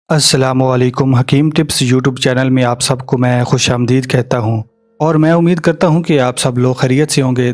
السلام علیکم حکیم ٹپس یوٹیوب چینل میں آپ سب کو میں خوش آمدید کہتا ہوں اور میں امید کرتا ہوں کہ آپ سب لوگ خیریت سے ہوں گے۔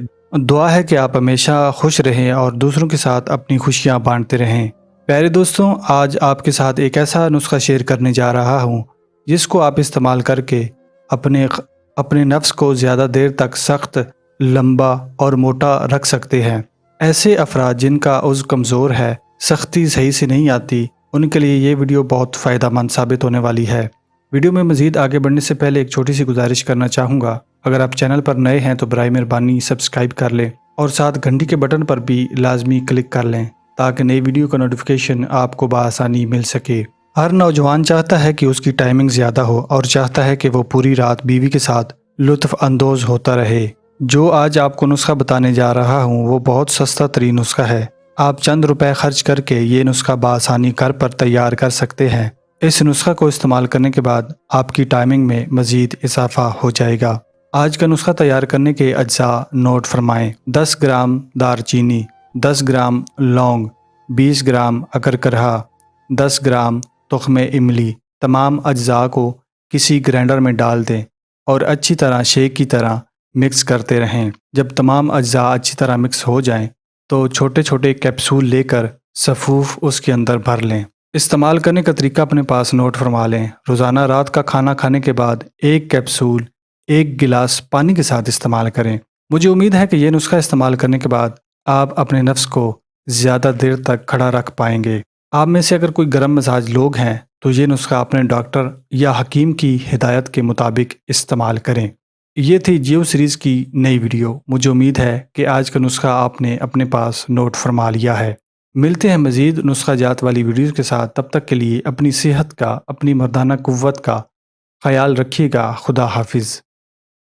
دعا ہے کہ آپ ہمیشہ خوش رہیں اور دوسروں کے ساتھ اپنی خوشیاں بانٹتے رہیں۔ پیارے دوستوں، آج آپ کے ساتھ ایک ایسا نسخہ شیئر کرنے جا رہا ہوں جس کو آپ استعمال کر کے اپنے نفس کو زیادہ دیر تک سخت، لمبا اور موٹا رکھ سکتے ہیں۔ ایسے افراد جن کا عضو کمزور ہے، سختی صحیح سے نہیں آتی، ان کے لیے یہ ویڈیو بہت فائدہ مند ثابت ہونے والی ہے۔ ویڈیو میں مزید آگے بڑھنے سے پہلے ایک چھوٹی سی گزارش کرنا چاہوں گا۔ اگر آپ چینل پر نئے ہیں تو برائے مہربانی سبسکرائب کر لیں اور ساتھ گھنٹی کے بٹن پر بھی لازمی کلک کر لیں تاکہ نئی ویڈیو کا نوٹیفیکیشن آپ کو بآسانی مل سکے۔ ہر نوجوان چاہتا ہے کہ اس کی ٹائمنگ زیادہ ہو اور چاہتا ہے کہ وہ پوری رات بیوی کے ساتھ لطف اندوز ہوتا رہے۔ جو آج آپ کو نسخہ بتانے جا رہا ہوں وہ بہت سستا ترین نسخہ ہے۔ آپ چند روپے خرچ کر کے یہ نسخہ بآسانی گھر پر تیار کر سکتے ہیں۔ اس نسخہ کو استعمال کرنے کے بعد آپ کی ٹائمنگ میں مزید اضافہ ہو جائے گا۔ آج کا نسخہ تیار کرنے کے اجزاء نوٹ فرمائیں۔ 10 گرام دار چینی، 10 گرام لونگ، 20 گرام اکرکرہ، 10 گرام تخم املی۔ تمام اجزاء کو کسی گرینڈر میں ڈال دیں اور اچھی طرح شیک کی طرح مکس کرتے رہیں۔ جب تمام اجزاء اچھی طرح مکس ہو جائیں تو چھوٹے چھوٹے کیپسول لے کر سفوف اس کے اندر بھر لیں۔ استعمال کرنے کا طریقہ اپنے پاس نوٹ فرما لیں۔ روزانہ رات کا کھانا کھانے کے بعد ایک کیپسول 1 گلاس پانی کے ساتھ استعمال کریں۔ مجھے امید ہے کہ یہ نسخہ استعمال کرنے کے بعد آپ اپنے نفس کو زیادہ دیر تک کھڑا رکھ پائیں گے۔ آپ میں سے اگر کوئی گرم مزاج لوگ ہیں تو یہ نسخہ اپنے ڈاکٹر یا حکیم کی ہدایت کے مطابق استعمال کریں۔ یہ تھی جیو سیریز کی نئی ویڈیو۔ مجھے امید ہے کہ آج کا نسخہ آپ نے اپنے پاس نوٹ فرما لیا ہے۔ ملتے ہیں مزید نسخہ جات والی ویڈیوز کے ساتھ۔ تب تک کے لیے اپنی صحت کا، اپنی مردانہ قوت کا خیال رکھیے گا۔ خدا حافظ۔